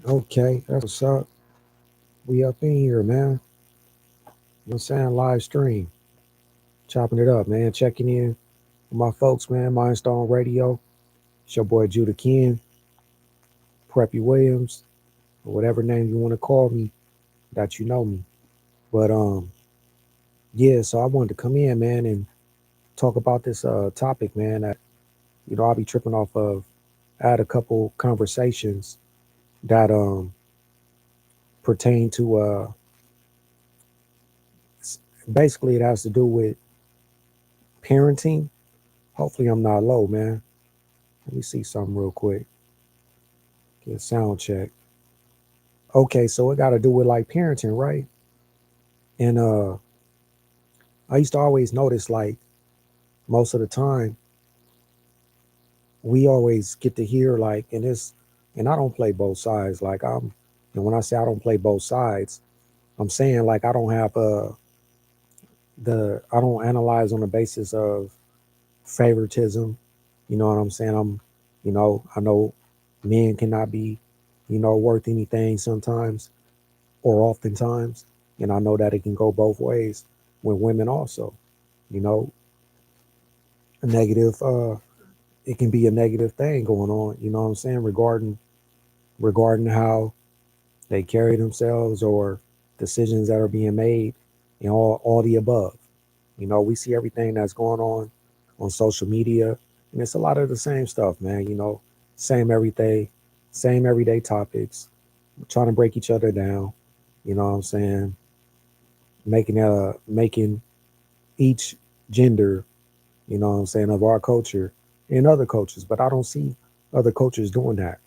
Okay, that's what's up. We up in here, man. You know what I'm saying? Live stream. Chopping it up, man. Checking in with my folks, man. Mindstone Radio. It's your boy Judah Ken, Preppy Williams, or whatever name you want to call me, that you know me. But yeah, so I wanted to come in, man, and talk about this topic, man, that I'll be tripping off of. I had a couple conversations that pertain to basically it has to do with parenting. Hopefully I'm not low, man. Let me see something real quick. Get a sound check. Okay, so it got to do with like parenting, right? And I used to always notice like most of the time we always get to hear like, and I don't play both sides. And when I say I don't play both sides, I'm saying like I don't have I don't analyze on the basis of favoritism. You know what I'm saying? I know men cannot be, worth anything sometimes or oftentimes. And I know that it can go both ways with women also. You know, a negative, it can be a negative thing going on, you know what I'm saying, regarding how they carry themselves or decisions that are being made and all the above. We see everything that's going on social media, and it's a lot of the same stuff, man. Same everyday, same everyday topics, trying to break each other down. You know what I'm saying? Making each gender, you know what I'm saying, of our culture and other cultures, but I don't see other cultures doing that.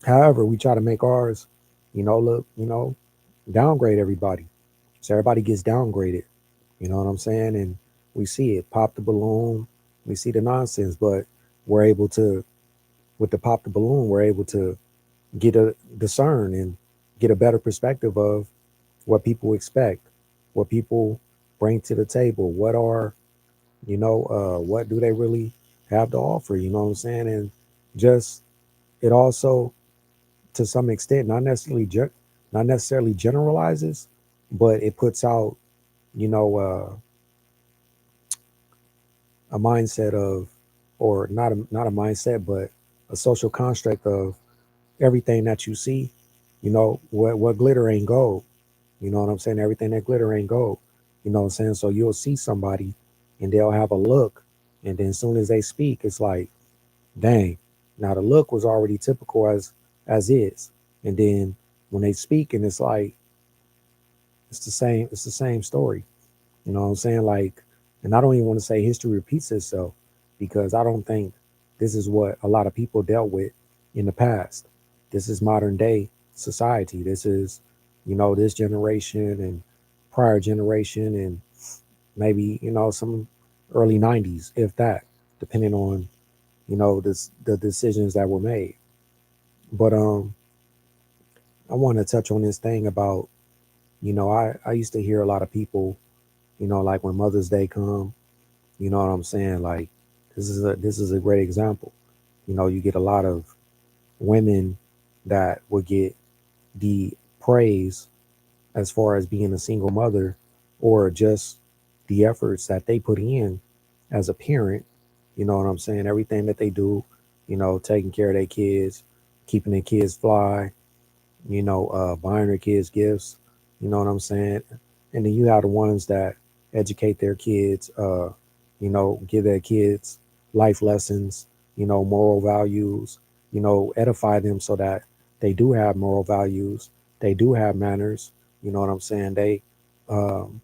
However, we try to make ours, look, downgrade everybody. So everybody gets downgraded. You know what I'm saying? And we see it pop the balloon. We see the nonsense, but we're able to, with the pop the balloon, we're able to get a discern and get a better perspective of what people expect, what people bring to the table, what do they really have to offer? You know what I'm saying? And just it also, to some extent, not necessarily generalizes, but it puts out, you know, a mindset of, or not a mindset, but a social construct of everything that you see. What glitter ain't gold. You know what I'm saying? Everything that glitter ain't gold. You know what I'm saying? So you'll see somebody and they'll have a look, and then as soon as they speak, it's like, dang. Now the look was already typical as is, and then when they speak, and it's like it's the same. It's the same story. You know what I'm saying? Like, and I don't even want to say history repeats itself, because I don't think this is what a lot of people dealt with in the past. This is modern day society. This is, this generation and prior generation, and maybe, some early 90s, if that, depending on, the decisions that were made. But I want to touch on this thing about, I used to hear a lot of people, like when Mother's Day come. You know what I'm saying? Like, this is a great example. You get a lot of women that would get the praise as far as being a single mother, or just the efforts that they put in as a parent. You know what I'm saying? Everything that they do, taking care of their kids, keeping their kids fly, buying their kids gifts. You know what I'm saying? And then you have the ones that educate their kids, give their kids life lessons, moral values, edify them so that they do have moral values, they do have manners. You know what I'm saying? Um,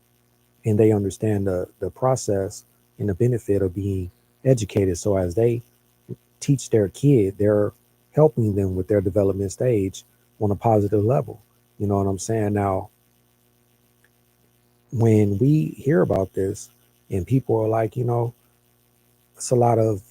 and they understand the process and the benefit of being educated. So as they teach their kid, they're helping them with their development stage on a positive level. You know what I'm saying? Now, when we hear about this and people are like, it's a lot of,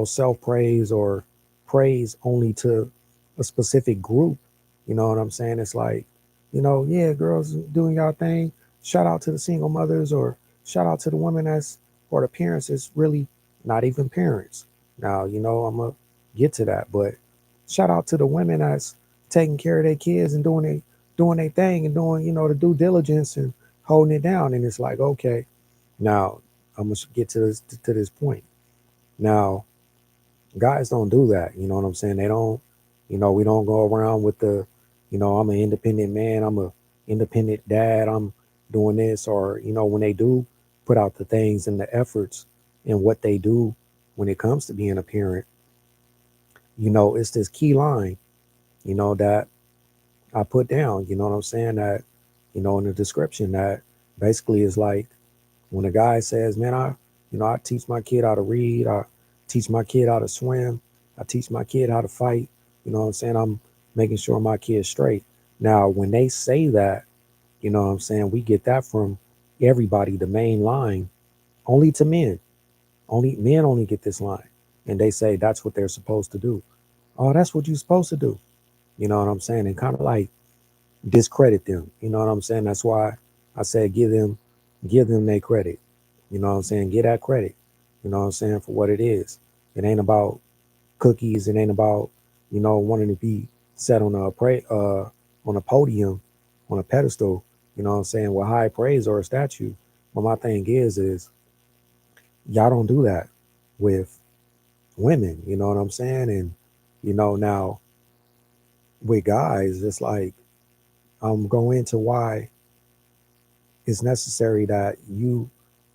self praise or praise only to a specific group. You know what I'm saying? It's like, yeah, girls doing y'all thing. Shout out to the single mothers, or shout out to the women or the parents that's really not even parents. Now, I'm going to get to that, but shout out to the women that's taking care of their kids and doing their thing and doing, the due diligence and holding it down. And it's like, okay, now I'm gonna get to this point. Now, guys don't do that. You know what I'm saying? They don't. We don't go around with the, I'm an independent man. I'm a independent dad. I'm doing this, or when they do put out the things and the efforts and what they do when it comes to being a parent, it's this key line, that I put down. You know what I'm saying? That, in the description, that basically is like, when a guy says, man, I teach my kid how to read, I teach my kid how to swim, I teach my kid how to fight, you know what I'm saying? I'm making sure my kid's straight. Now, when they say that, you know what I'm saying, we get that from everybody, the main line, only to men. Only men only get this line. And they say that's what they're supposed to do. Oh, that's what you're supposed to do. You know what I'm saying? And kind of like discredit them. You know what I'm saying? That's why I said give them their credit. You know what I'm saying? Get that credit. You know what I'm saying, for what it is. It ain't about cookies. It ain't about, wanting to be set on a podium, on a pedestal, you know what I'm saying, with high praise or a statue. But my thing is y'all don't do that with women, you know what I'm saying? And now with guys, it's like I'm going into why it's necessary that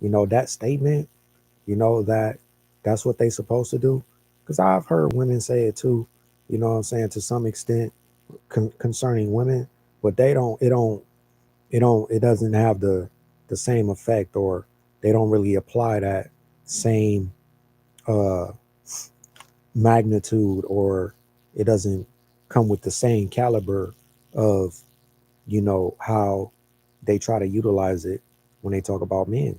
that statement, that's what they supposed to do. Because I've heard women say it too, you know what I'm saying, to some extent, concerning women, but it doesn't have the same effect, or they don't really apply that same uh magnitude, or it doesn't come with the same caliber of how they try to utilize it when they talk about men.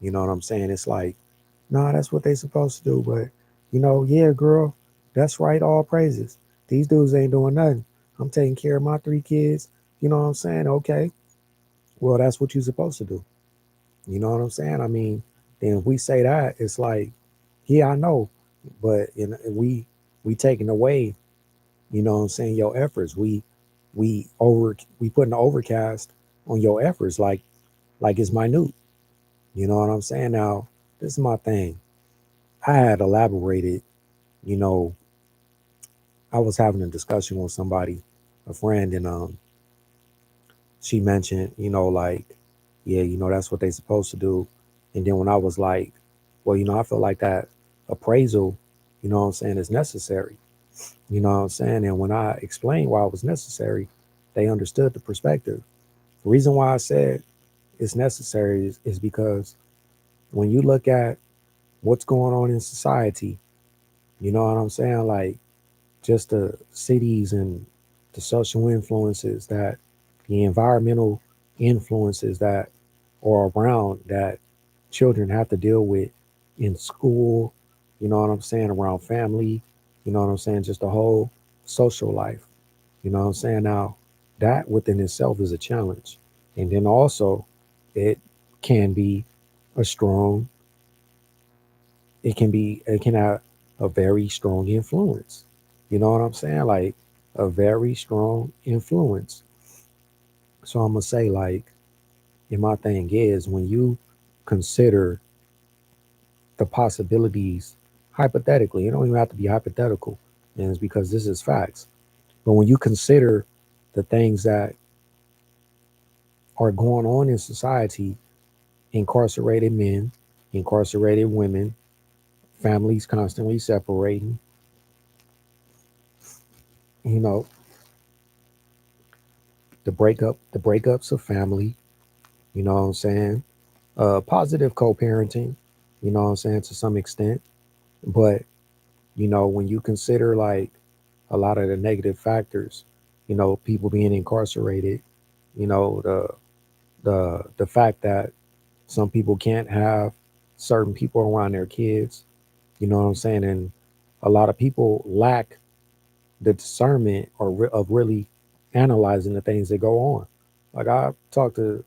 You know what I'm saying? It's like, nah, that's what they supposed to do. But, yeah, girl, that's right. All praises. These dudes ain't doing nothing. I'm taking care of my three kids. You know what I'm saying? Okay. Well, that's what you're supposed to do. You know what I'm saying? I mean, then if we say that, it's like, yeah, I know. But we taking away, you know what I'm saying, your efforts. We put an overcast on your efforts, like it's minute. You know what I'm saying? Now, this is my thing. I had elaborated, you know, I was having a discussion with somebody, a friend, and she mentioned, like, yeah, that's what they supposed to do. And then when I was like, well, I feel like that appraisal, what I'm saying, is necessary. You know what I'm saying? And when I explained why it was necessary, they understood the perspective. The reason why I said it's necessary is because when you look at what's going on in society, you know what I'm saying? Like, just the cities and the social influences, that the environmental influences that are around, that children have to deal with in school, you know what I'm saying, around family, you know what I'm saying, just the whole social life, you know what I'm saying. Now, that within itself is a challenge. And then also, it can be a strong, it can have a very strong influence. You know what I'm saying? Like, a very strong influence. So I'm gonna say, like, and my thing is, when you consider the possibilities, hypothetically, it don't even have to be hypothetical, and it's because this is facts. But when you consider the things that are going on in society, incarcerated men, incarcerated women, families constantly separating, you know, the breakups of family, you know what I'm saying? Positive co-parenting, you know what I'm saying, to some extent. But, when you consider, like, a lot of the negative factors, people being incarcerated, the fact that some people can't have certain people around their kids, you know what I'm saying? And a lot of people lack the discernment, of really analyzing the things that go on. Like, I've talked to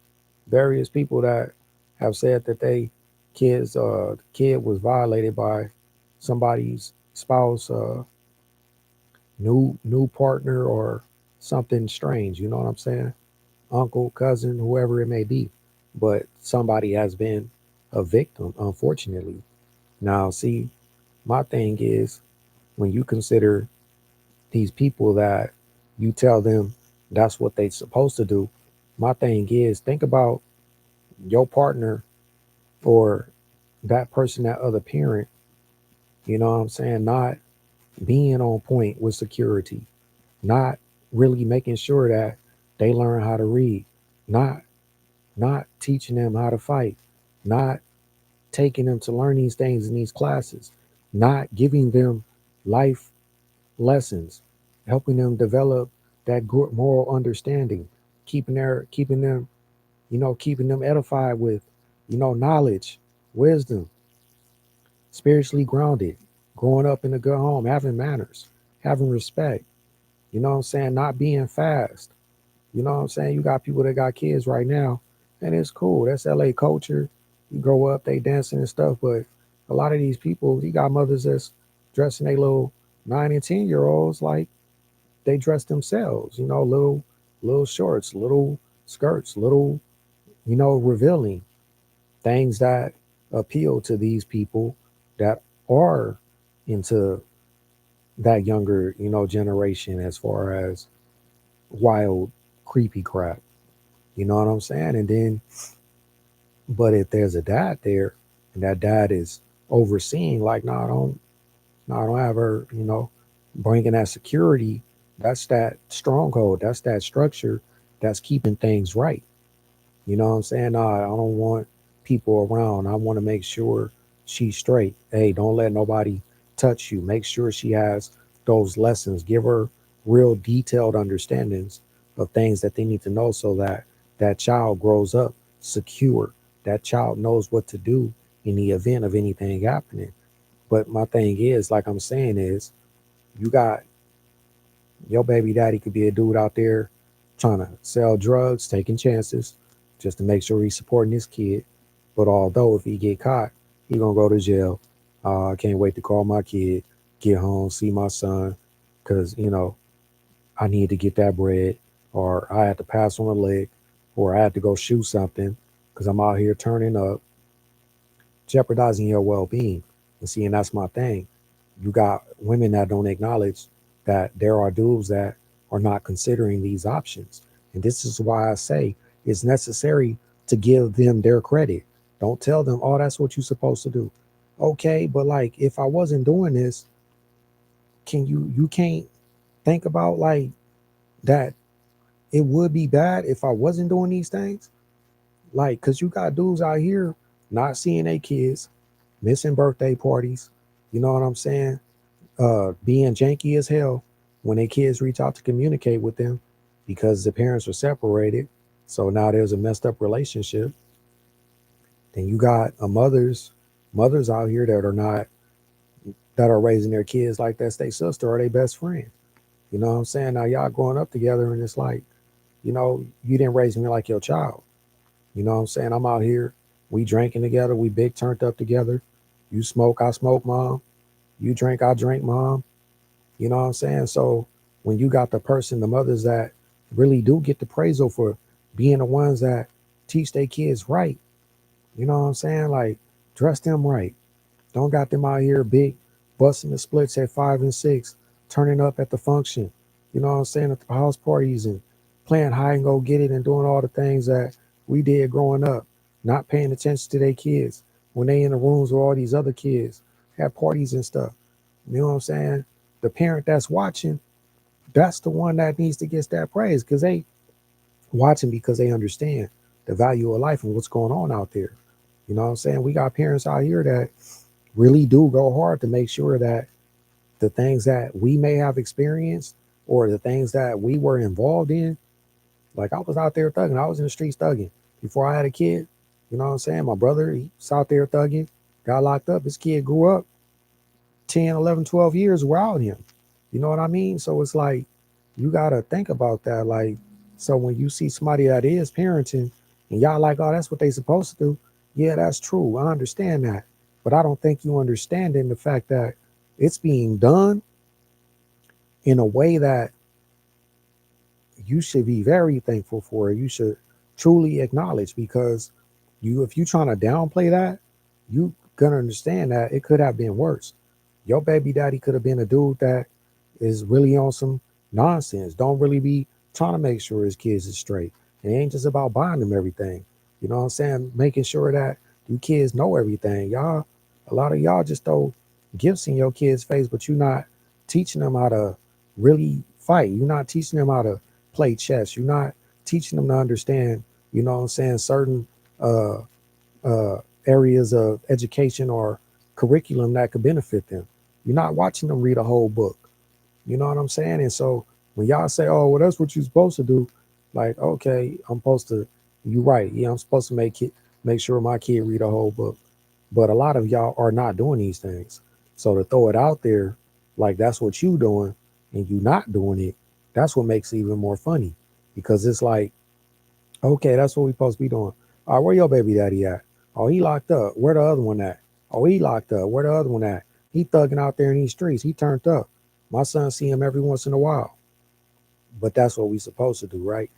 various people that have said that the kid was violated by somebody's spouse, new partner, or something strange, you know what I'm saying? Uncle, cousin, whoever it may be. But somebody has been a victim, unfortunately. Now, see, my thing is when you consider these people that you tell them that's what they supposed to do, my thing is think about your partner or that person, that other parent, you know what I'm saying, not being on point with security, not really making sure that they learn how to read, not not teaching them how to fight, not taking them to learn these things in these classes, not giving them life lessons, helping them develop that good moral understanding, keeping them, keeping them edified with, knowledge, wisdom, spiritually grounded, growing up in a good home, having manners, having respect, you know what I'm saying, not being fast. You know what I'm saying? You got people that got kids right now, and it's cool. That's LA culture. You grow up, they dancing and stuff, but a lot of these people, you got mothers that's dressing their little 9 and 10-year-olds like they dress themselves, little shorts, little skirts, little, revealing things that appeal to these people that are into that younger, generation as far as wild, creepy crap. You know what I'm saying? And then, but if there's a dad there and that dad is overseeing, like, no, I don't have her, bringing that security. That's that stronghold. That's that structure that's keeping things right. You know what I'm saying? No, I don't want people around. I want to make sure she's straight. Hey, don't let nobody touch you. Make sure she has those lessons. Give her real detailed understandings of things that they need to know so that that child grows up secure. That child knows what to do in the event of anything happening. But my thing is, like I'm saying, is you got your baby daddy could be a dude out there trying to sell drugs, taking chances, just to make sure he's supporting his kid. But although if he get caught, he gonna go to jail. I can't wait to call my kid, get home, see my son, cause I need to get that bread, or I had to pass on a leg, or I had to go shoot something, cause I'm out here turning up, jeopardizing your well-being. And see, and that's my thing. You got women that don't acknowledge that there are dudes that are not considering these options. And this is why I say it's necessary to give them their credit. Don't tell them, oh, that's what you're supposed to do. Okay, but like if I wasn't doing this, you can't think about like that it would be bad if I wasn't doing these things? Like, cause you got dudes out here not seeing their kids, missing birthday parties, you know what I'm saying? Being janky as hell when their kids reach out to communicate with them because the parents are separated. So now there's a messed up relationship. Then you got a mothers out here that are not that are raising their kids like that's their sister or their best friend. You know what I'm saying? Now y'all growing up together and it's like, you didn't raise me like your child. You know what I'm saying? I'm out here, we drinking together, we big turned up together. You smoke, I smoke, mom. You drink, I drink, mom. You know what I'm saying? So when you got the person, the mothers that really do get the praise for being the ones that teach their kids right, you know what I'm saying? Like dress them right. Don't got them out here big, busting the splits at 5 and 6, turning up at the function, you know what I'm saying, at the house parties and playing hide and go get it and doing all the things that we did growing up, not paying attention to their kids when they in the rooms with all these other kids, have parties and stuff. You know what I'm saying? The parent that's watching, that's the one that needs to get that praise because they watching because they understand the value of life and what's going on out there. You know what I'm saying? We got parents out here that really do go hard to make sure that the things that we may have experienced or the things that we were involved in, like I was out there thugging, I was in the streets thugging before I had a kid. You know what I'm saying? My brother, he was out there thugging, got locked up. His kid grew up 10, 11, 12 years without him. You know what I mean? So it's like, you got to think about that. Like, so when you see somebody that is parenting and y'all like, oh, that's what they supposed to do. Yeah, that's true. I understand that. But I don't think you understand in the fact that it's being done in a way that you should be very thankful for it. You should truly acknowledge, because if you trying to downplay that, you gonna understand that it could have been worse. Your baby daddy could have been a dude that is really on some nonsense. Don't really be trying to make sure his kids is straight. It ain't just about buying them everything. You know what I'm saying? Making sure that you kids know everything. Y'all, a lot of y'all just throw gifts in your kids' face, but you're not teaching them how to really fight. You're not teaching them how to play chess. You're not teaching them to understand, you know what I'm saying, certain uh, areas of education or curriculum that could benefit them. You're not watching them read a whole book. You know what I'm saying? And so when y'all say, "Oh, well, that's what you're supposed to do," like, okay, I'm supposed to. You're right. Yeah, I'm supposed to make sure my kid read a whole book. But a lot of y'all are not doing these things. So to throw it out there, like that's what you doing, and you not doing it, that's what makes it even more funny, because it's like, okay, that's what we supposed to be doing. All right, where your baby daddy at? Oh, he locked up. Where the other one at? Oh, he locked up. Where the other one at? He thugging out there in these streets. He turned up. My son see him every once in a while. But that's what we supposed to do, right?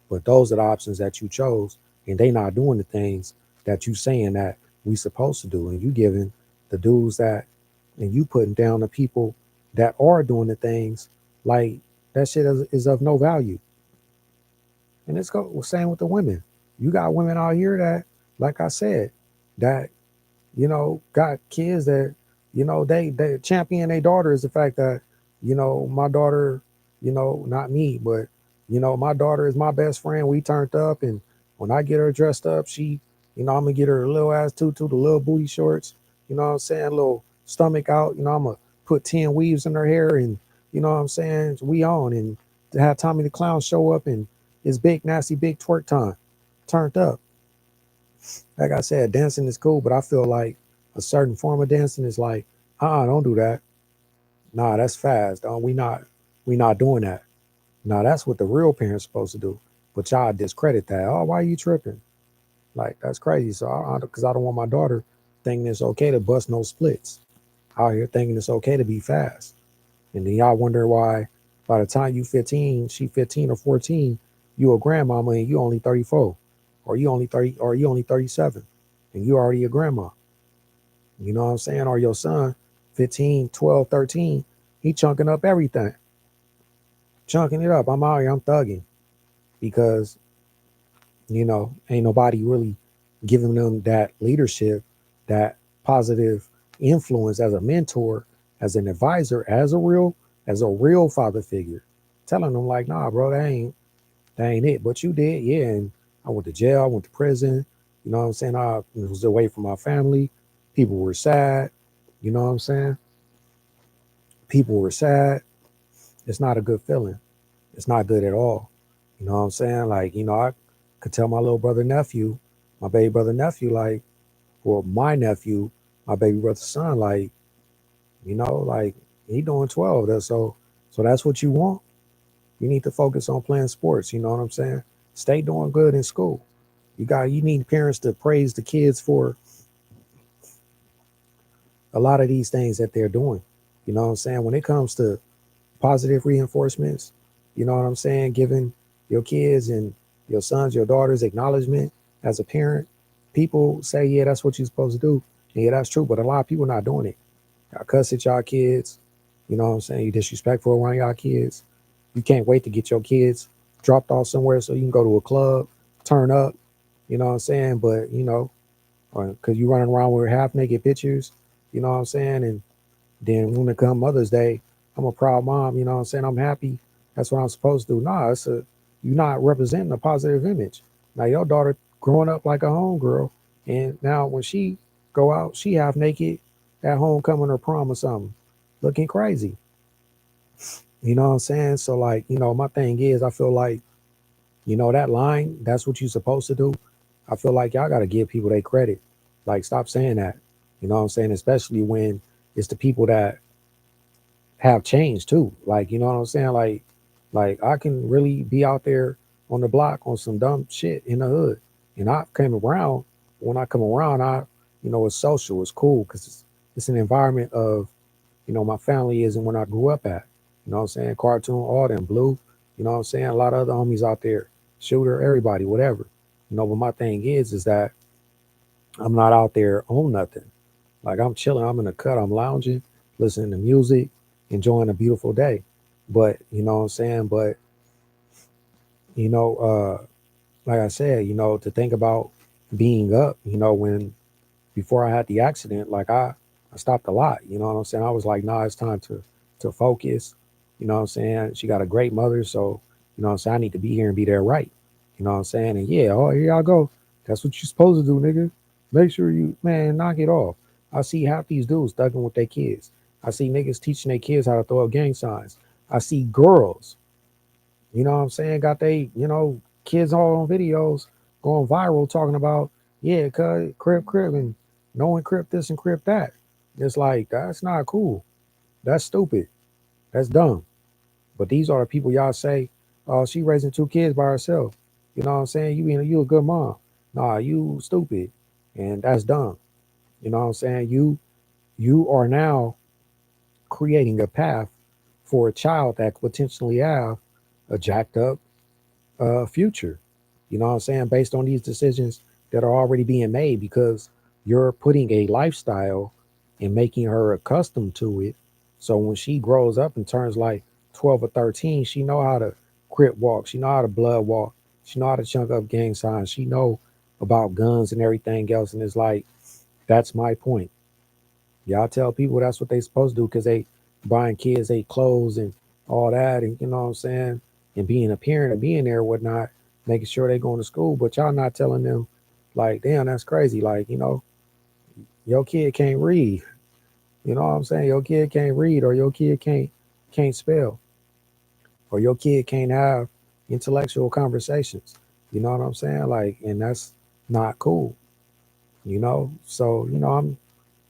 But those are the options that you chose, and they not doing the things that you saying that we supposed to do. And you giving the dudes that, and you putting down the people that are doing the things, like that shit is of no value. And it's go same with the women. You got women out here that, like I said, that got kids that, they champion their daughter is the fact that, my daughter, not me, but my daughter is my best friend. We turned up, and when I get her dressed up, I'm gonna get her a little ass tutu, the little booty shorts, you know what I'm saying, a little stomach out, I'm gonna put 10 weaves in her hair, and you know what I'm saying, we on, and to have Tommy the Clown show up, and it's big nasty big twerk time, turned up. Like I said, dancing is cool, but I feel like a certain form of dancing is like, don't do that. Nah, that's fast. We not doing that. Nah, that's what the real parents supposed to do. But y'all discredit that. Oh, why are you tripping? Like that's crazy. So because I don't want my daughter thinking it's okay to bust no splits. Out here thinking it's okay to be fast. And then y'all wonder why by the time you 15, she 15 or 14, you a grandmama and you only 34. Or you only 30, or you only 37. And you already a grandma. You know what I'm saying? Or your son, 15, 12, 13, he chunking up everything. Chunking it up. I'm out here, I'm thugging. Because, ain't nobody really giving them that leadership, that positive influence as a mentor, as an advisor, as a real father figure. Telling them like, nah, bro, that ain't it. But you did, yeah. And I went to jail, I went to prison. You know what I'm saying? I was away from my family. People were sad. You know what I'm saying? People were sad. It's not a good feeling. It's not good at all. You know what I'm saying? Like, I could tell my little brother nephew, my baby brother nephew, like, well, my nephew, my baby brother's son, like, like he doing 12. So that's what you want. You need to focus on playing sports. You know what I'm saying? Stay doing good in school. You need parents to praise the kids for a lot of these things that they're doing. You know what I'm saying? When it comes to positive reinforcements, you know what I'm saying? Giving your kids and your sons, your daughters acknowledgement as a parent. People say, yeah, that's what you're supposed to do. And yeah, that's true. But a lot of people not doing it. Y'all cuss at y'all kids. You know what I'm saying? You disrespectful around y'all kids. You can't wait to get your kids dropped off somewhere so you can go to a club, turn up. You know what I'm saying? But, because you running around with half naked pictures, you know what I'm saying? And then when it come Mother's Day, I'm a proud mom, you know what I'm saying? I'm happy. That's what I'm supposed to do. Nah, you're not representing a positive image. Now your daughter growing up like a homegirl, and now when she go out, she half naked at homecoming or prom or something, looking crazy. You know what I'm saying? So like, my thing is I feel like, that line, that's what you're supposed to do. I feel like y'all gotta give people their credit. Like stop saying that. You know what I'm saying? Especially when it's the people that have changed too. Like, you know what I'm saying? Like I can really be out there on the block on some dumb shit in the hood. And I came around, when I come around, it's social, it's cool because it's an environment of, my family is and when I grew up at. You know what I'm saying? Cartoon, all them blue. You know what I'm saying? A lot of other homies out there, shooter, everybody, whatever. But my thing is that I'm not out there on nothing. Like I'm chilling, I'm in the cut, I'm lounging, listening to music, enjoying a beautiful day. But you know what I'm saying? But you know, like I said, to think about being up, when before I had the accident, like I stopped a lot. You know what I'm saying? I was like, nah, it's time to focus. You know what I'm saying? She got a great mother, so you know what I'm saying, I need to be here and be there right. You know what I'm saying? And yeah, oh here y'all go. That's what you're supposed to do, nigga. Make sure you man, knock it off. I see half these dudes thugging with their kids. I see niggas teaching their kids how to throw up gang signs. I see girls, you know what I'm saying, got they, kids all on videos going viral talking about, yeah, cuz crib and knowing crib this and crib that. It's like that's not cool. That's stupid. That's dumb. But these are the people y'all say, oh, she raising two kids by herself. You know what I'm saying? You a good mom. Nah, you stupid. And that's dumb. You know what I'm saying? You are now creating a path for a child that could potentially have a jacked up future. You know what I'm saying? Based on these decisions that are already being made, because you're putting a lifestyle and making her accustomed to it. So when she grows up and turns like 12 or 13, she know how to crip walk. She know how to blood walk. She know how to chunk up gang signs. She know about guns and everything else. And it's like, that's my point. Y'all tell people that's what they supposed to do because they buying kids they clothes and all that, and you know what I'm saying, and being a parent and being there, whatnot, making sure they going to school. But y'all not telling them, like, damn, that's crazy. Like, your kid can't read. You know what I'm saying? Your kid can't read, or your kid can't spell, or your kid can't have intellectual conversations. You know what I'm saying? Like, and that's not cool. So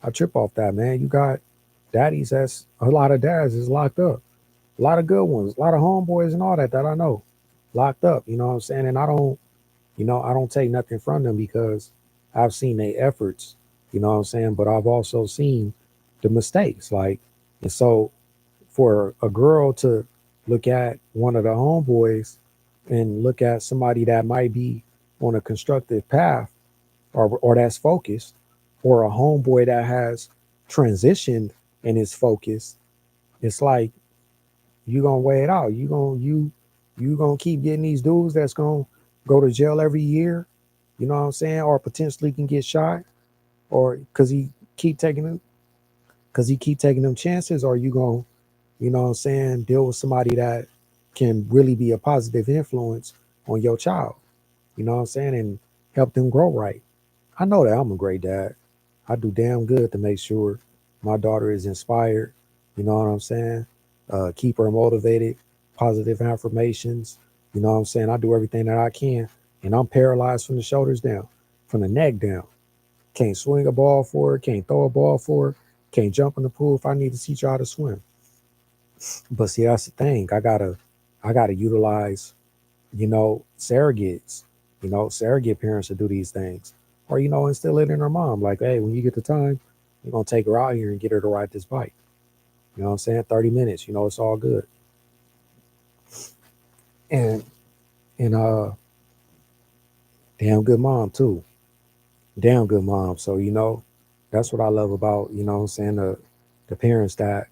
I trip off that, man. You got daddies that's a lot of dads is locked up. A lot of good ones, a lot of homeboys and all that I know locked up. You know what I'm saying? And I don't take nothing from them because I've seen their efforts. You know what I'm saying? But I've also seen the mistakes. Like, and so for a girl to look at one of the homeboys and look at somebody that might be on a constructive path, or that's focused, or a homeboy that has transitioned and is focused, it's like you gonna weigh it out. You gonna keep getting these dudes that's gonna go to jail every year, you know what I'm saying, or potentially can get shot, or keep taking them because he keep taking them chances, or you gonna, you know what I'm saying, deal with somebody that can really be a positive influence on your child, you know what I'm saying, and help them grow right. I know that I'm a great dad. I do damn good to make sure my daughter is inspired. You know what I'm saying? Keep her motivated, positive affirmations. You know what I'm saying? I do everything that I can. And I'm paralyzed from the shoulders down, from the neck down. Can't swing a ball for her, can't throw a ball for her, can't jump in the pool if I need to teach her how to swim. But see, that's the thing. I gotta utilize, surrogates, surrogate parents to do these things. Or, instill it in her mom. Like, hey, when you get the time, you're gonna take her out here and get her to ride this bike. You know what I'm saying? 30 minutes, it's all good. And and damn good mom too. Damn good mom. So, that's what I love about, what I'm saying, the parents that,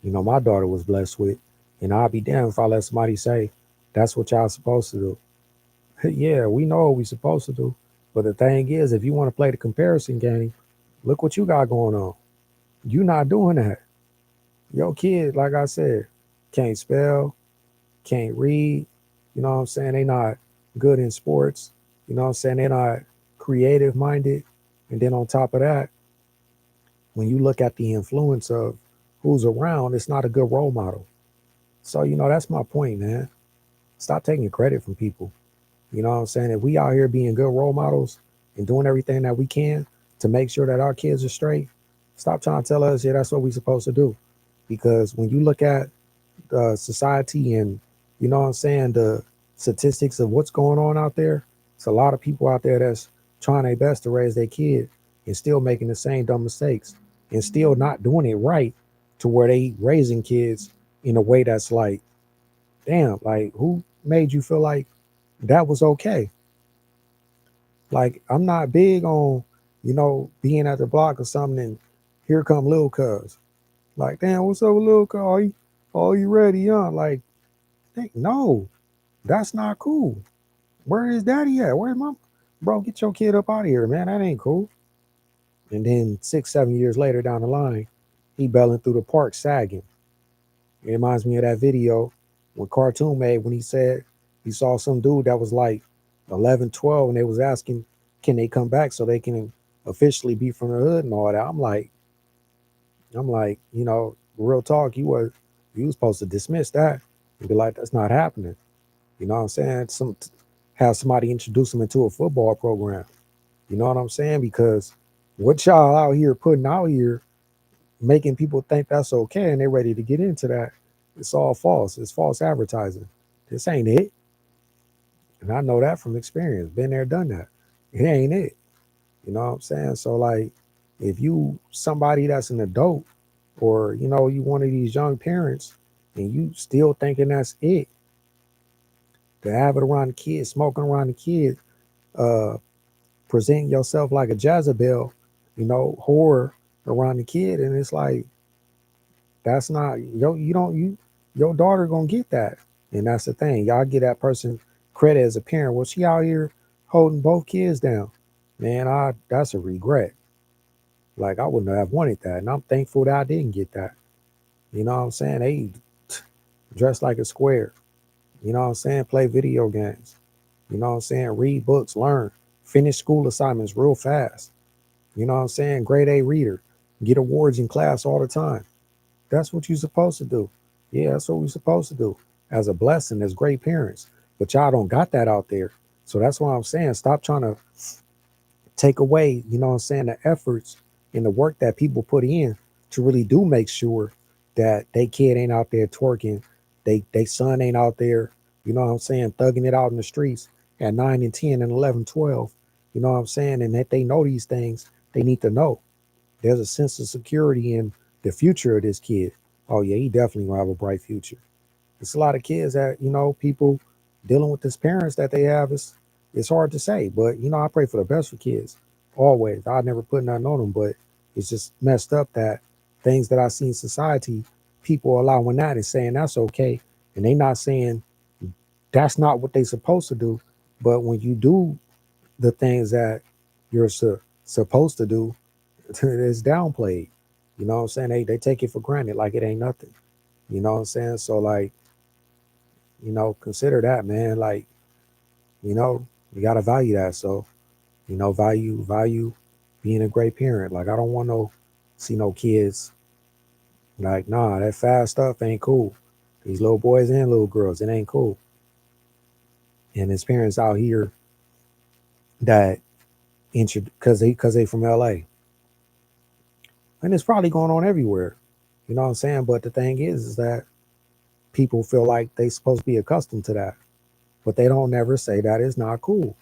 my daughter was blessed with. And I'll be damned if I let somebody say that's what y'all supposed to do. Yeah, we know what we supposed to do. But the thing is, if you want to play the comparison game, look what you got going on. You not doing that. Your kid, like I said, can't spell, can't read. You know what I'm saying? They not good in sports. You know what I'm saying? They're not creative minded. And then on top of that, when you look at the influence of who's around, it's not a good role model. So, that's my point, man. Stop taking credit from people. You know what I'm saying? If we out here being good role models and doing everything that we can to make sure that our kids are straight, stop trying to tell us, yeah, that's what we're supposed to do. Because when you look at society and, what I'm saying, the statistics of what's going on out there, it's a lot of people out there that's trying their best to raise their kid and still making the same dumb mistakes and still not doing it right to where they raising kids in a way that's like damn, like who made you feel like that was okay? Like I'm not big on, being at the block or something and here come Lil Cuz. Like, damn, what's up with Lil Cuz? Are you ready, huh? Like, no, that's not cool. Where is daddy at? Where's mom? Bro, get your kid up out of here, man. That ain't cool. And then 6, 7 years later down the line, he belling through the park sagging. It reminds me of that video when Cartoon made when he said he saw some dude that was like 11, 12, and they was asking, can they come back so they can officially be from the hood and all that. I'm like, real talk, you was supposed to dismiss that and be like, that's not happening. You know what I'm saying? Have somebody introduce them into a football program. You know what I'm saying? Because what y'all out here putting out here, making people think that's okay and they're ready to get into that, it's all false. It's false advertising. This ain't it. And I know that from experience. Been there, done that. It ain't it. You know what I'm saying? So like if you somebody that's an adult or you one of these young parents and you still thinking that's it, to have it around the kids, smoking around the kids, uh presenting yourself like a Jezebel, horror around the kid, and it's like that's not your daughter gonna get that, and that's the thing. Y'all give that person credit as a parent. Well, she out here holding both kids down, man. That's a regret. Like I wouldn't have wanted that, and I'm thankful that I didn't get that. You know what I'm saying? They dress like a square. You know what I'm saying? Play video games. You know what I'm saying? Read books, learn, finish school assignments real fast. You know what I'm saying? Grade A reader. Get awards in class all the time. That's what you're supposed to do. Yeah, that's what we're supposed to do as a blessing, as great parents. But y'all don't got that out there. So that's why I'm saying stop trying to take away, the efforts and the work that people put in to really do make sure that they kid ain't out there twerking, they son ain't out there, thugging it out in the streets at 9 and 10 and 11, 12. You know what I'm saying? And that they know these things, they need to know. There's a sense of security in the future of this kid. Oh yeah, he definitely gonna have a bright future. It's a lot of kids that people dealing with this parents that they have. It's hard to say, but I pray for the best for kids always. I never put nothing on them, but it's just messed up that things that I see in society, people allowing that and saying that's okay, and they not saying that's not what they supposed to do. But when you do the things that you're supposed to do, it's downplayed. You know what I'm saying? They take it for granted like it ain't nothing. You know what I'm saying? So like, consider that, man. Like, you gotta value that. So, value being a great parent. Like I don't want no see no kids like, nah, that fast stuff ain't cool. These little boys and little girls, it ain't cool. And his parents out here that because they from LA. And it's probably going on everywhere. You know what I'm saying? But the thing is that people feel like they supposed to be accustomed to that. But they don't never say that it's not cool.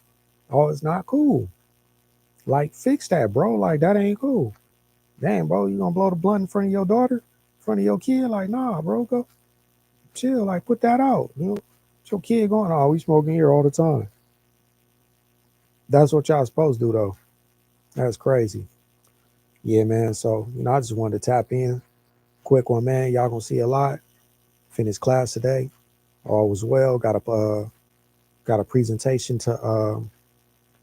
Oh, it's not cool. Like fix that, bro. Like that ain't cool. Damn, bro, you gonna blow the blunt in front of your daughter, in front of your kid? Like, nah, bro, go chill. Like, put that out. What's your kid going? Oh, we smoking here all the time. That's what y'all supposed to do, though. That's crazy. Yeah, man. So, I just wanted to tap in. Quick one, man. Y'all gonna see a lot. Finished class today. All was well. Got a presentation to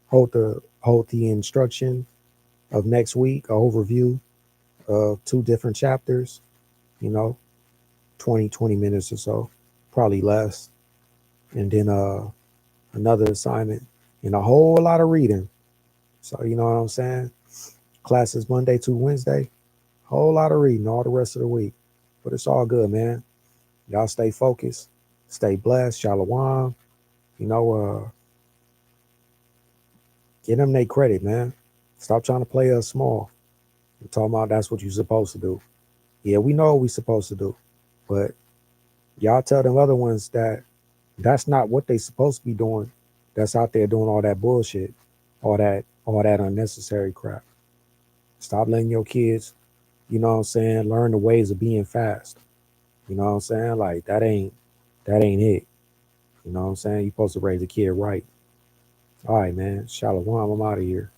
hold the instruction of next week. A overview of two different chapters. You know, 20 minutes or so, probably less. And then another assignment and a whole lot of reading. So you know what I'm saying? Classes Monday to Wednesday, whole lot of reading all the rest of the week. But it's all good, man. Y'all stay focused, stay blessed, shalom. You know, get them their credit, man. Stop trying to play us small. I'm talking about that's what you're supposed to do. Yeah, we know what we're supposed to do. But y'all tell them other ones that that's not what they supposed to be doing. That's out there doing all that bullshit, all that unnecessary crap. Stop letting your kids, learn the ways of being fast. You know what I'm saying? Like that ain't That ain't it. You know what I'm saying? You supposed to raise a kid right. All right, man. Shalom. I'm out of here.